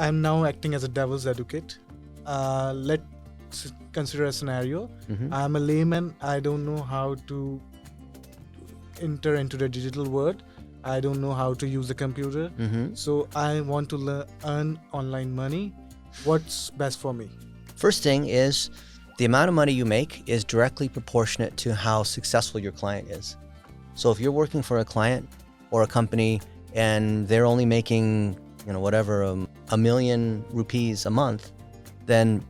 I'm now acting as a devil's advocate. Let's consider a scenario. I'm a layman. I don't know how to enter into the digital world. I don't know how to use a computer. So I want to earn online money. What's best for me? First thing is the amount of money you make is directly proportionate to how successful your client is. So if you're working for a client or a company and they're only making, a million rupees a month, then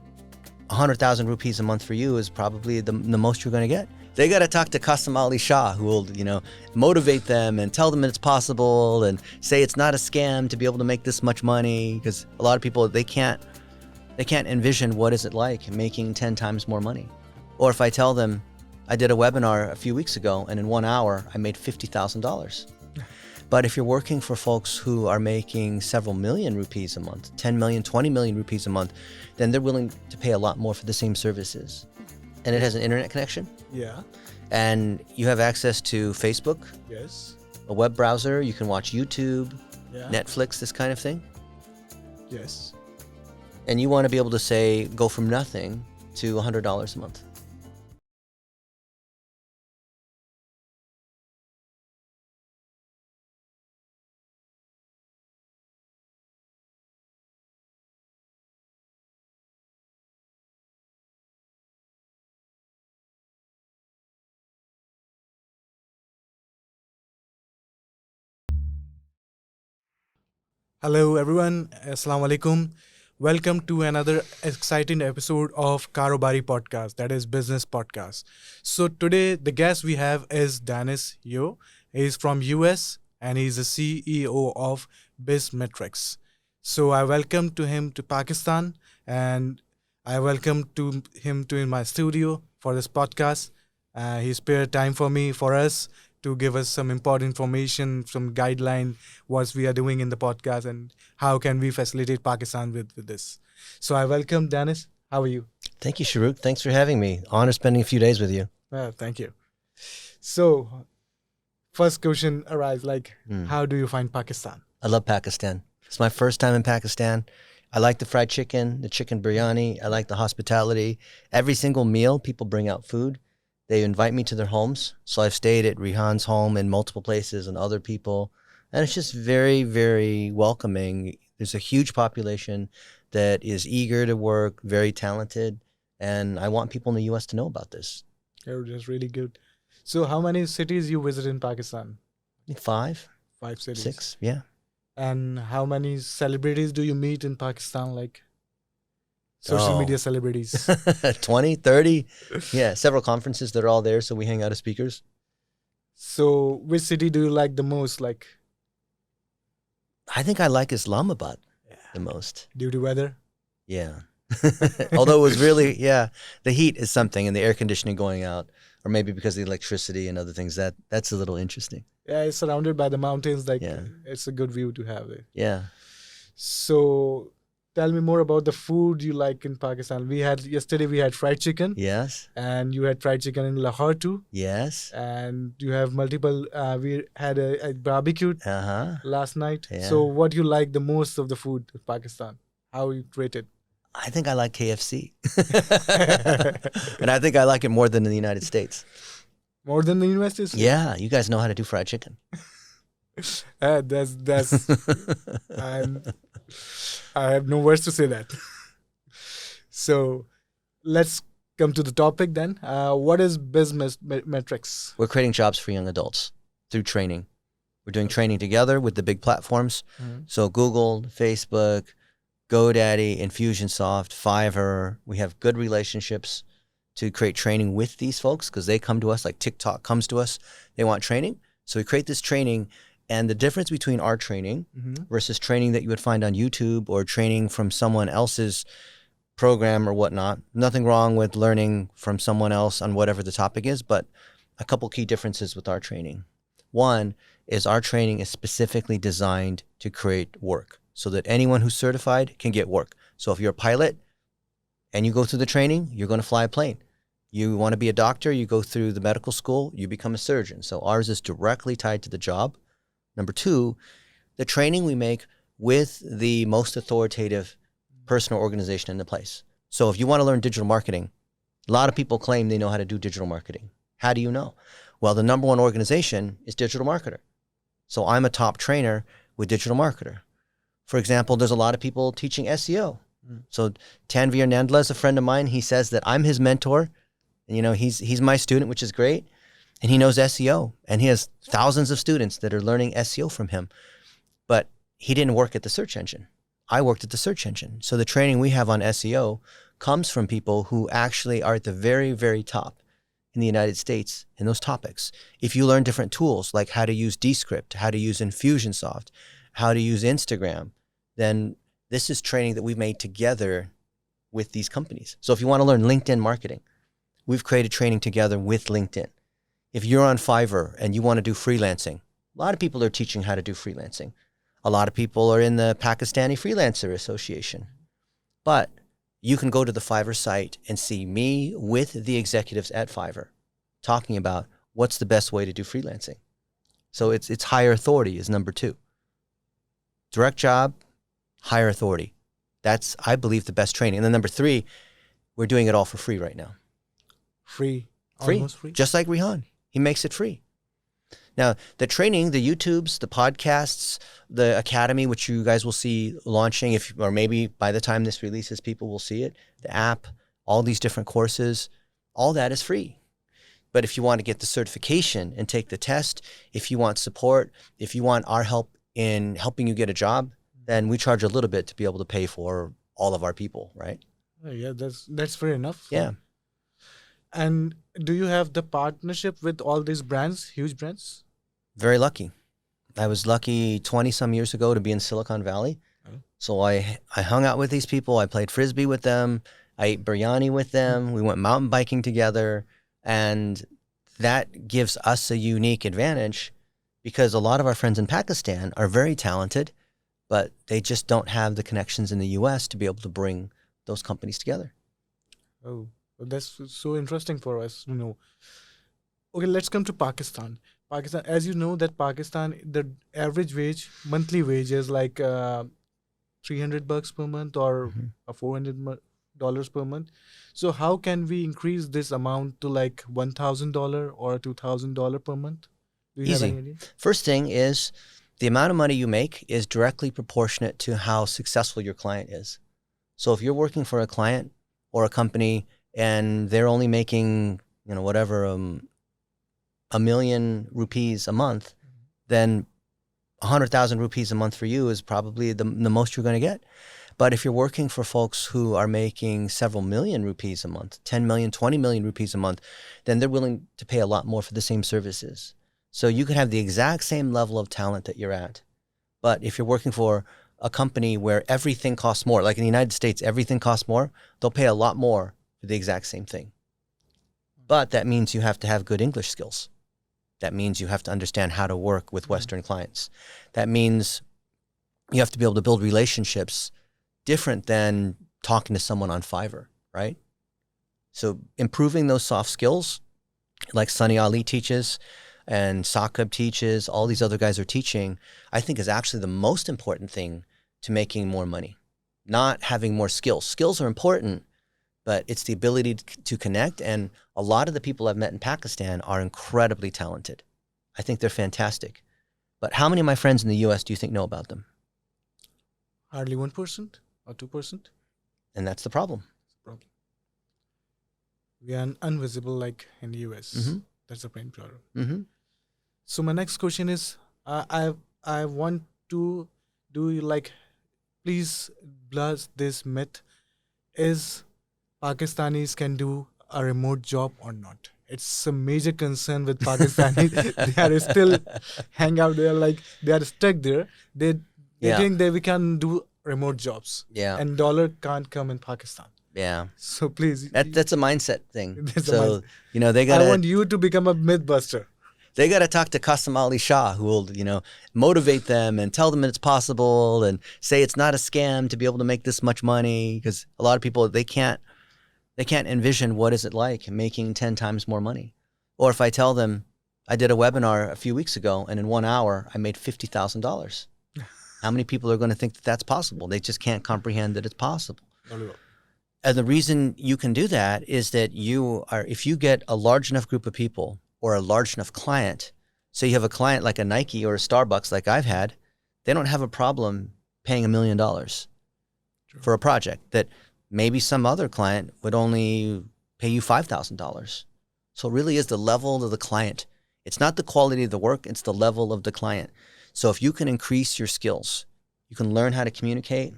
100,000 rupees a month for you is probably the most you're going to get. They got to talk to Qasim Ali Shah, who will, motivate them and tell them it's possible and say it's not a scam to be able to make this much money, because a lot of people, they can't envision what is it like making 10 times more money. Or if I tell them, I did a webinar a few weeks ago and in 1 hour I made $50,000. But if you're working for folks who are making several million rupees a month, 10 million, 20 million rupees a month, then they're willing to pay a lot more for the same services. And it has an internet connection. Yeah. And you have access to Facebook. Yes. A web browser. You can watch YouTube, Yeah. Netflix, this kind of thing. Yes. And you want to be able to say, go from nothing to $100 a month. Hello everyone. Assalamu alaikum. Welcome to another exciting episode of Karobari podcast, that is business podcast. So today the guest we have is Dennis Yo. He's from US and he's the CEO of BizMetrics. So I welcome to him to Pakistan and I welcome to him to in my studio for this podcast. He spared time for us to give us some important information, some guideline, what we are doing in the podcast and how can we facilitate Pakistan with this. So I welcome Dennis. How are you? Thank you, Sharuk. Thanks for having me. Honor spending a few days with you. Thank you. So first question arises how do you find Pakistan? I love Pakistan. It's my first time in Pakistan. I like the fried chicken, the chicken biryani. I like the hospitality. Every single meal, people bring out food. They invite me to their homes. So I've stayed at Rihan's home in multiple places and other people. And it's just very, very welcoming. There's a huge population that is eager to work, very talented. And I want people in the U.S. to know about this. Oh, that's really good. So how many cities you visit in Pakistan? I think 5. 5 cities. 6, yeah. And how many celebrities do you meet in Pakistan? Social media celebrities. 20, 30. Yeah, several conferences that are all there. So we hang out as speakers. So which city do you like the most? I think I like Islamabad the most. Due to weather? Yeah. Although it was really, the heat is something and the air conditioning going out, or maybe because of the electricity and other things, that's a little interesting. Yeah, it's surrounded by the mountains. It's a good view to have it. Yeah. So tell me more about the food you like in Pakistan. Yesterday we had fried chicken. Yes. And you had fried chicken in Lahore too. Yes. And you have multiple, we had a barbecue last night. Yeah. So what you like the most of the food in Pakistan? How you rate it? I think I like KFC. And I think I like it more than in the United States. More than the United States? Yeah, you guys know how to do fried chicken. That's I have no words to say that. So let's come to the topic then. What is BizMetrics? We're creating jobs for young adults through training. We're doing training together with the big platforms. So Google, Facebook, GoDaddy, Infusionsoft, Fiverr. We have good relationships to create training with these folks because they come to us, like TikTok comes to us. They want training. So we create this training. And the difference between our training versus training that you would find on YouTube or training from someone else's program or whatnot, nothing wrong with learning from someone else on whatever the topic is, but a couple key differences with our training. One is our training is specifically designed to create work so that anyone who's certified can get work. So if you're a pilot and you go through the training, you're going to fly a plane. You want to be a doctor, you go through the medical school, you become a surgeon. So ours is directly tied to the job. Number two, the training we make with the most authoritative person or organization in the place. So if you want to learn digital marketing, a lot of people claim they know how to do digital marketing. How do you know? Well, the number one organization is Digital Marketer. So I'm a top trainer with Digital Marketer. For example, there's a lot of people teaching SEO. So Tanvir Nandla is a friend of mine. He says that I'm his mentor. And, he's my student, which is great. And he knows SEO. And he has thousands of students that are learning SEO from him. But he didn't work at the search engine. I worked at the search engine. So the training we have on SEO comes from people who actually are at the very, very top in the United States in those topics. If you learn different tools like how to use Descript, how to use Infusionsoft, how to use Instagram, then this is training that we've made together with these companies. So if you want to learn LinkedIn marketing, we've created training together with LinkedIn. If you're on Fiverr and you want to do freelancing, a lot of people are teaching how to do freelancing. A lot of people are in the Pakistani Freelancer Association. But you can go to the Fiverr site and see me with the executives at Fiverr talking about what's the best way to do freelancing. So it's higher authority is number 2. Direct job, higher authority. That's, I believe, the best training. And then number 3, we're doing it all for free right now. Free? Free. Almost free? Just like Rihan. He makes it free. Now, the training, the YouTubes, the podcasts, the academy, which you guys will see launching, or maybe by the time this releases, people will see it, the app, all these different courses, all that is free. But if you want to get the certification and take the test, if you want support, if you want our help in helping you get a job, then we charge a little bit to be able to pay for all of our people, right? Oh, yeah, that's fair enough. Yeah. And do you have the partnership with all these brands, huge brands? Very lucky. I was lucky 20 some years ago to be in Silicon Valley. Oh. So I hung out with these people. I played Frisbee with them. I ate biryani with them. We went mountain biking together. And that gives us a unique advantage because a lot of our friends in Pakistan are very talented, but they just don't have the connections in the US to be able to bring those companies together. Oh, that's so interesting for us to know. Okay, let's come to Pakistan. Pakistan, as you know, that Pakistan, the average wage, monthly wage is like $300 per month or $400 per month. So how can we increase this amount to like $1,000 or $2,000 per month? Do you have any idea? First thing is the amount of money you make is directly proportionate to how successful your client is. So if you're working for a client or a company and they're only making, whatever, a million rupees a month, then 100,000 rupees a month for you is probably the most you're going to get. But if you're working for folks who are making several million rupees a month, 10 million, 20 million rupees a month, then they're willing to pay a lot more for the same services. So you could have the exact same level of talent that you're at. But if you're working for a company where everything costs more, like in the United States, everything costs more, they'll pay a lot more for the exact same thing. But that means you have to have good English skills. That means you have to understand how to work with Western clients. That means you have to be able to build relationships different than talking to someone on Fiverr, right? So improving those soft skills, like Sunny Ali teaches and Sakab teaches, all these other guys are teaching, I think is actually the most important thing to making more money. Not having more skills. Skills are important, but it's the ability to connect. And a lot of the people I've met in Pakistan are incredibly talented. I think they're fantastic. But how many of my friends in the US do you think know about them? Hardly 1% or 2%. And that's the problem. We are invisible like in the US. Mm-hmm. That's the main problem. Mm-hmm. So my next question is, I want to please blast this myth. Is Pakistanis can do a remote job or not? It's a major concern with Pakistanis. They are still hang out there, like they are stuck there. They think that we can do remote jobs. Yeah. And dollar can't come in Pakistan. Yeah. So please. That's a mindset thing. So, they got. I want you to become a myth buster. They got to talk to Qasim Ali Shah, who will, motivate them and tell them it's possible and say it's not a scam to be able to make this much money. Because a lot of people, they can't envision what is it like making 10 times more money. Or if I tell them, I did a webinar a few weeks ago and in 1 hour I made $50,000. How many people are going to think that that's possible? They just can't comprehend that it's possible. Not at all. And the reason you can do that is that if you get a large enough group of people or a large enough client, so you have a client like a Nike or a Starbucks like I've had, they don't have a problem paying $1 million for a project that maybe some other client would only pay you $5,000. So it really is the level of the client. It's not the quality of the work, it's the level of the client. So if you can increase your skills, you can learn how to communicate,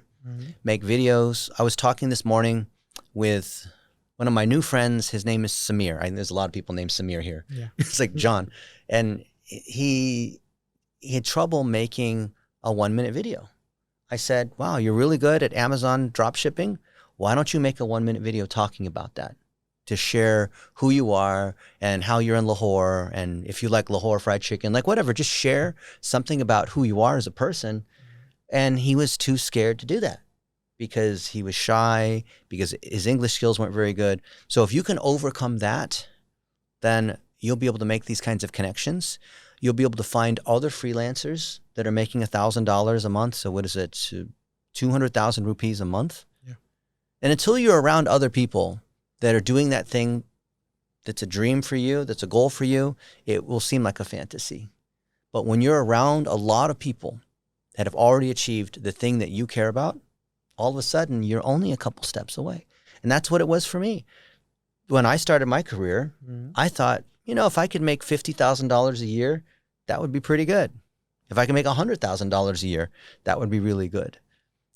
make videos. I was talking this morning with one of my new friends. His name is Samir. There's a lot of people named Samir here. Yeah. It's like John. And he had trouble making a 1-minute video. I said, wow, you're really good at Amazon drop shipping. Why don't you make a 1-minute video talking about that? To share who you are and how you're in Lahore, and if you like Lahore fried chicken, like whatever, just share something about who you are as a person. And he was too scared to do that because he was shy, because his English skills weren't very good. So if you can overcome that, then you'll be able to make these kinds of connections. You'll be able to find other freelancers that are making $1,000 a month. So what is it? 200,000 rupees a month. Yeah. And until you're around other people that are doing that thing that's a dream for you, that's a goal for you, it will seem like a fantasy. But when you're around a lot of people that have already achieved the thing that you care about, all of a sudden you're only a couple steps away. And that's what it was for me. When I started my career, I thought, if I could make $50,000 a year, that would be pretty good. If I could make $100,000 a year, that would be really good.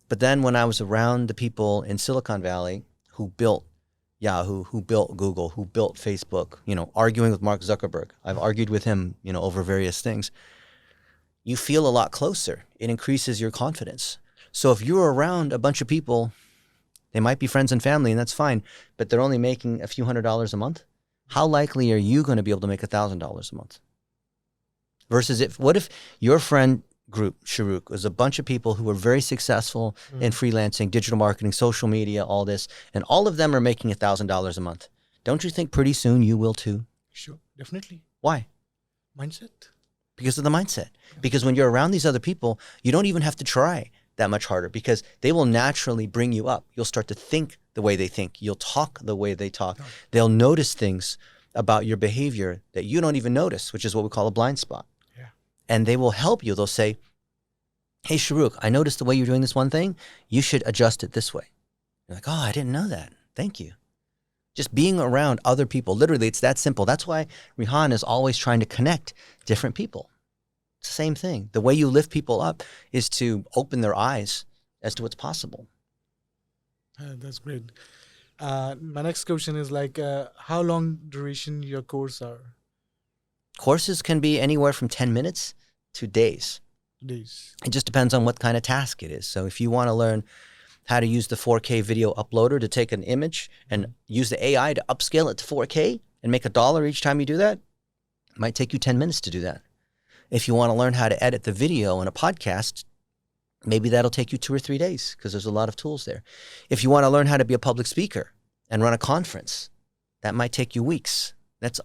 But then when I was around the people in Silicon Valley who built Yahoo, who built Google, who built Facebook, arguing with Mark Zuckerberg. I've argued with him, over various things. You feel a lot closer. It increases your confidence. So if you're around a bunch of people, they might be friends and family, and that's fine, but they're only making a few $100s a month. How likely are you going to be able to make $1,000 a month? Versus what if your friend group, Sharuk, was a bunch of people who were very successful in freelancing, digital marketing, social media, all this, and all of them are making $1,000 a month. Don't you think pretty soon you will too? Sure, definitely. Why? Mindset. Because of the mindset. Because when you're around these other people, you don't even have to try that much harder because they will naturally bring you up. You'll start to think the way they think. You'll talk the way they talk. They'll notice things about your behavior that you don't even notice, which is what we call a blind spot. And they will help you. They'll say, hey, Sharuk, I noticed the way you're doing this one thing. You should adjust it this way. You're like, oh, I didn't know that. Thank you. Just being around other people. Literally, it's that simple. That's why Rihan is always trying to connect different people. It's the same thing. The way you lift people up is to open their eyes as to what's possible. That's great. My next question is how long duration your course are? Courses can be anywhere from 10 minutes to days. It just depends on what kind of task it is. So if you want to learn how to use the 4K video uploader to take an image and use the AI to upscale it to 4K and make $1 each time you do that, it might take you 10 minutes to do that. If you want to learn how to edit the video in a podcast, maybe that'll take you 2 or 3 days because there's a lot of tools there. If you want to learn how to be a public speaker and run a conference, that might take you weeks. That's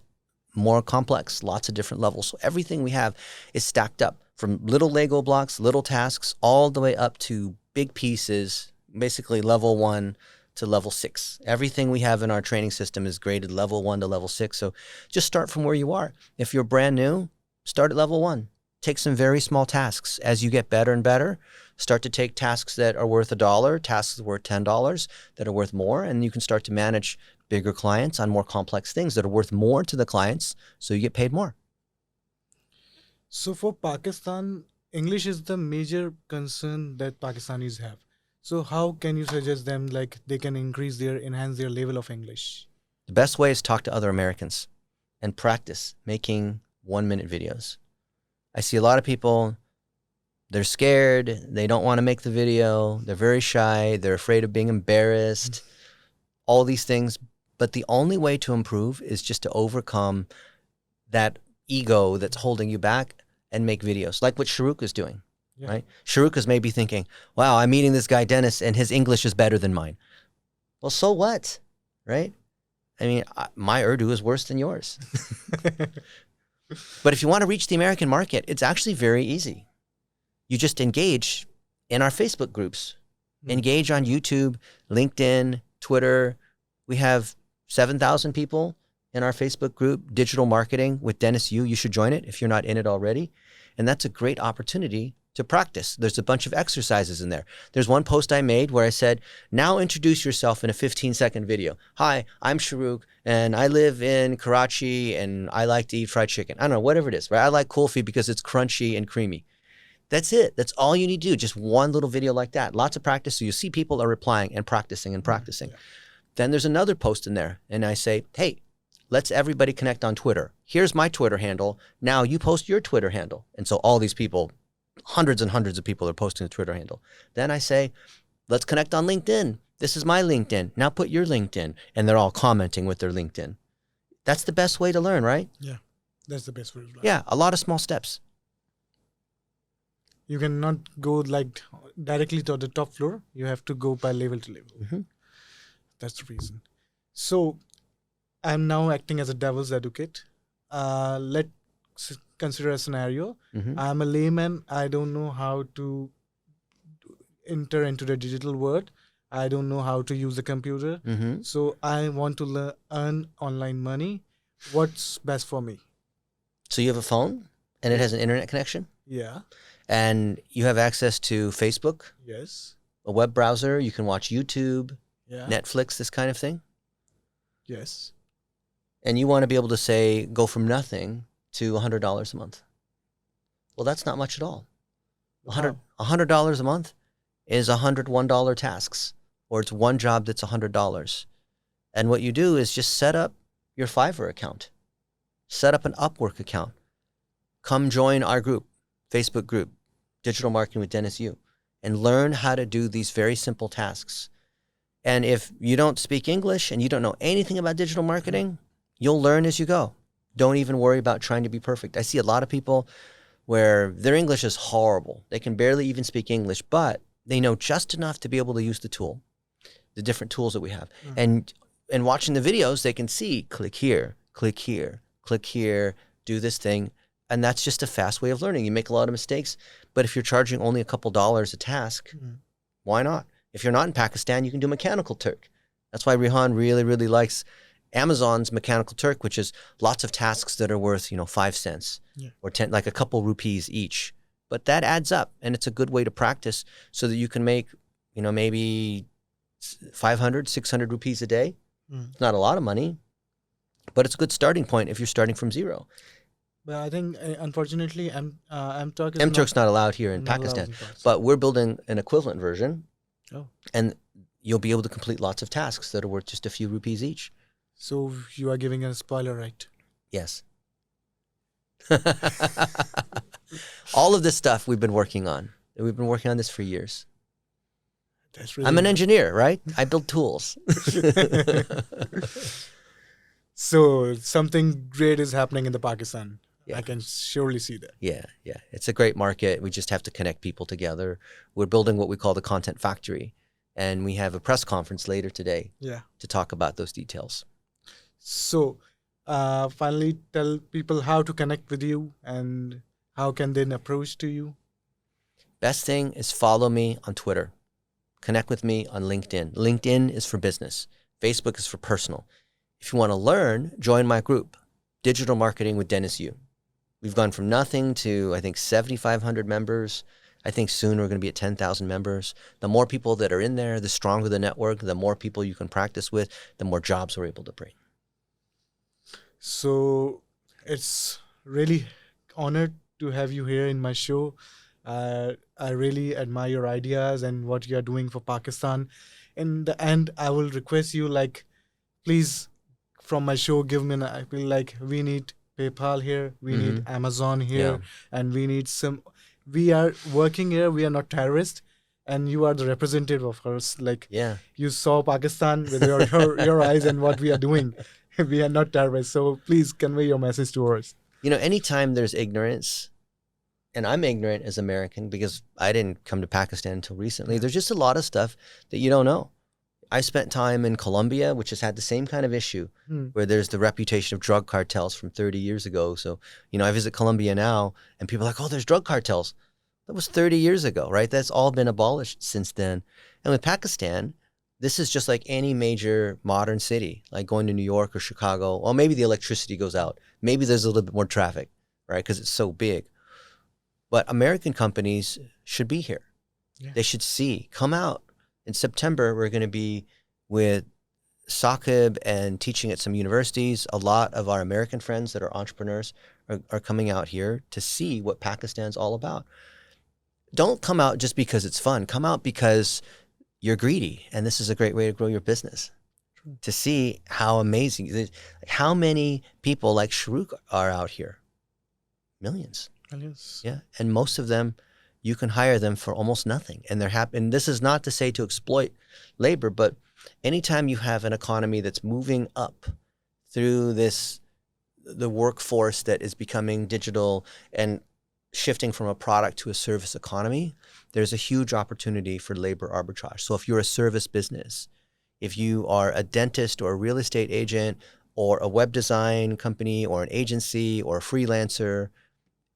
more complex, lots of different levels. So everything we have is stacked up from little Lego blocks, little tasks, all the way up to big pieces, basically level 1 to level 6. Everything we have in our training system is graded level 1 to level 6. So just start from where you are. If you're brand new, start at level 1. Take some very small tasks. As you get better and better, start to take tasks that are worth $1, tasks that are worth $10 that are worth more, and you can start to manage bigger clients on more complex things that are worth more to the clients, so you get paid more. So for Pakistan, English is the major concern that Pakistanis have. So how can you suggest them they can enhance their level of English? The best way is talk to other Americans and practice making 1-minute videos. I see a lot of people, they're scared, they don't want to make the video, they're very shy, they're afraid of being embarrassed, all these things. But the only way to improve is just to overcome that ego that's holding you back and make videos, like what Sharuk is doing, right? Sharuk is maybe thinking, wow, I'm meeting this guy, Dennis, and his English is better than mine. Well, so what, right? I mean, my Urdu is worse than yours. But if you want to reach the American market, it's actually very easy. You just engage in our Facebook groups. Mm. Engage on YouTube, LinkedIn, Twitter. We have 7,000 people in our Facebook group, Digital Marketing with Dennis Yu. You should join it if you're not in it already. And that's a great opportunity to practice. There's a bunch of exercises in there. There's one post I made where I said, now introduce yourself in a 15-second video. Hi, I'm Sharuk, and I live in Karachi, and I like to eat fried chicken. I don't know, whatever it is, right? I like kulfi because it's crunchy and creamy. That's it. That's all you need to do. Just one little video like that. Lots of practice. So you see people are replying and practicing and practicing. Yeah. Then there's another post in there, and I say, hey, let's everybody connect on Twitter. Here's my Twitter handle. Now you post your Twitter handle. And so all these people, hundreds and hundreds of people are posting the Twitter handle. Then I say, let's connect on LinkedIn. This is my LinkedIn. Now put your LinkedIn. And they're all commenting with their LinkedIn. That's the best way to learn, right? Yeah, that's the best way to learn. Yeah, a lot of small steps. You cannot go like directly to the top floor. You have to go by level to level. Mm-hmm. That's the reason. So I'm now acting as a devil's advocate. Let's consider a scenario. Mm-hmm. I'm a layman. I don't know how to enter into the digital world. I don't know how to use the computer. Mm-hmm. So I want to earn online money. What's best for me? So you have a phone and it has an internet connection? Yeah. And you have access to Facebook? Yes. A web browser? You can watch YouTube, yeah. Netflix, this kind of thing? Yes. And you want to be able to say, go from nothing to $100 a month. Well, that's not much at all. $100 a month is $101 tasks, or it's one job that's $100. And what you do is just set up your Fiverr account, set up an Upwork account, come join our group, Facebook group, Digital Marketing with Dennis Yu, and learn how to do these very simple tasks. And if you don't speak English and you don't know anything about digital marketing, you'll learn as you go. Don't even worry about trying to be perfect. I see a lot of people where their English is horrible. They can barely even speak English, but they know just enough to be able to use the tool, the different tools that we have. Mm-hmm. And watching the videos, they can see, click here, click here, click here, do this thing. And that's just a fast way of learning. You make a lot of mistakes, but if you're charging only a couple dollars a task, why not? If you're not in Pakistan, you can do Mechanical Turk. That's why Rihan really, really likes Amazon's Mechanical Turk, which is lots of tasks that are worth, 5 cents or 10, like a couple rupees each. But that adds up, and it's a good way to practice so that you can make, maybe 500, 600 rupees a day. It's not a lot of money, but it's a good starting point if you're starting from zero. But I think, unfortunately, M-Turk is M-Turk's not allowed here in Pakistan, but we're building an equivalent version, and you'll be able to complete lots of tasks that are worth just a few rupees each. So you are giving a spoiler, right? Yes. All of this stuff we've been working on. We've been working on this for years. That's really I'm an engineer, right? I build tools. So something great is happening in the Pakistan. Yeah. I can surely see that. Yeah. It's a great market. We just have to connect people together. We're building what we call the Content Factory. And we have a press conference later today to talk about those details. So finally, tell people how to connect with you and how can they approach to you. Best thing is follow me on Twitter. Connect with me on LinkedIn. LinkedIn is for business. Facebook is for personal. If you want to learn, join my group, Digital Marketing with Dennis Yu. We've gone from nothing to, I think, 7,500 members. I think soon we're going to be at 10,000 members. The more people that are in there, the stronger the network, the more people you can practice with, the more jobs we're able to bring. So it's really honored to have you here in my show. I really admire your ideas and what you are doing for Pakistan. In the end, I will request you, please, from my show, give me I feel like we need PayPal here, we need Amazon here, and we need we are working here, we are not terrorists, and you are the representative of us. You saw Pakistan with your eyes and what we are doing. We are not terrorists, so please convey your message to us. Anytime there's ignorance, and I'm ignorant as American because I didn't come to Pakistan until recently, there's just a lot of stuff that you don't know. I spent time in Colombia, which has had the same kind of issue, where there's the reputation of drug cartels from 30 years ago. So, I visit Colombia now, and people are like, oh, there's drug cartels. That was 30 years ago, right? That's all been abolished since then. And with Pakistan, this is just like any major modern city, like going to New York or Chicago. Well, maybe the electricity goes out. Maybe there's a little bit more traffic, right? Because it's so big. But American companies should be here. Yeah. They should come out. In September, we're going to be with Saqib and teaching at some universities. A lot of our American friends that are entrepreneurs are coming out here to see what Pakistan's all about. Don't come out just because it's fun. Come out because you're greedy, and this is a great way to grow your business. True. To see how amazing, how many people like Sharuk are out here. Millions. Millions. Yeah, and most of them, you can hire them for almost nothing, and they're happy. And this is not to say to exploit labor, but anytime you have an economy that's moving up through the workforce that is becoming digital and shifting from a product to a service economy, there's a huge opportunity for labor arbitrage. So if you're a service business, if you are a dentist or a real estate agent or a web design company or an agency or a freelancer,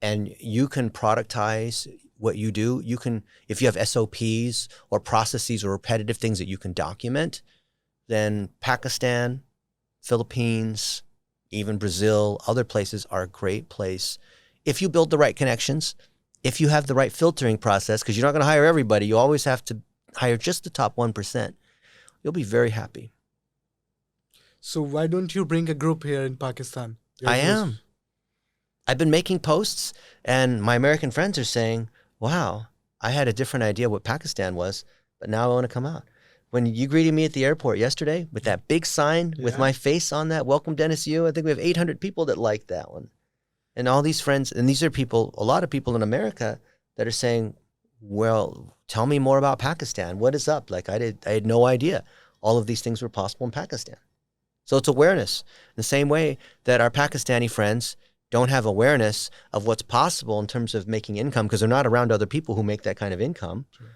and you can productize what you do, you can, if you have SOPs or processes or repetitive things that you can document, then Pakistan, Philippines, even Brazil, other places are a great place. If you build the right connections, if you have the right filtering process, because you're not going to hire everybody, you always have to hire just the top 1%. You'll be very happy. So why don't you bring a group here in Pakistan? I am. I've been making posts, and my American friends are saying, wow, I had a different idea what Pakistan was, but now I want to come out. When you greeted me at the airport yesterday with that big sign with my face on that, welcome Dennis Yu, I think we have 800 people that liked that one. And all these friends, and these are people, a lot of people in America that are saying, well, tell me more about Pakistan. What is up? Like I had no idea all of these things were possible in Pakistan. So it's awareness. In the same way that our Pakistani friends don't have awareness of what's possible in terms of making income because they're not around other people who make that kind of income. Sure.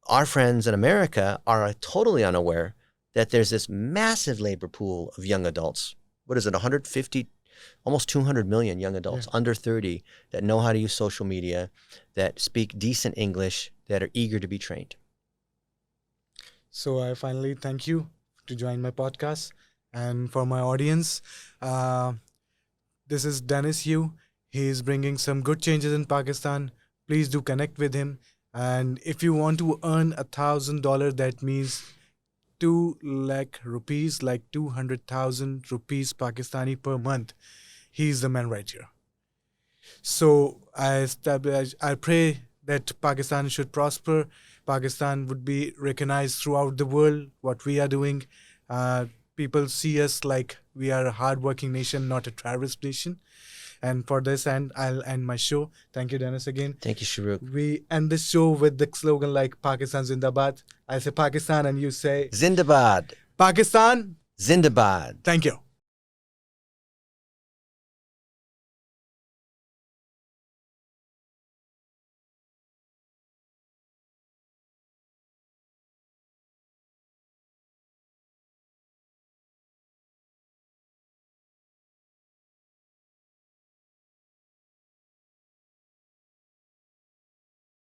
Our friends in America are totally unaware that there's this massive labor pool of young adults. What is it, 150, almost 200 million young adults under 30 that know how to use social media, that speak decent English, that are eager to be trained. So I finally thank you to join my podcast. And for my audience, this is Dennis Yu. He is bringing some good changes in Pakistan. Please do connect with him. And if you want to earn $1,000, that means 2 lakh rupees, like 200,000 rupees Pakistani per month. He's the man right here. So I pray that Pakistan should prosper. Pakistan would be recognized throughout the world, what we are doing. People see us like we are a hardworking nation, not a terrorist nation. And for this end, I'll end my show. Thank you, Dennis, again. Thank you, Sharuk. We end this show with the slogan like Pakistan Zindabad. I say Pakistan and you say Zindabad. Pakistan Zindabad. Thank you.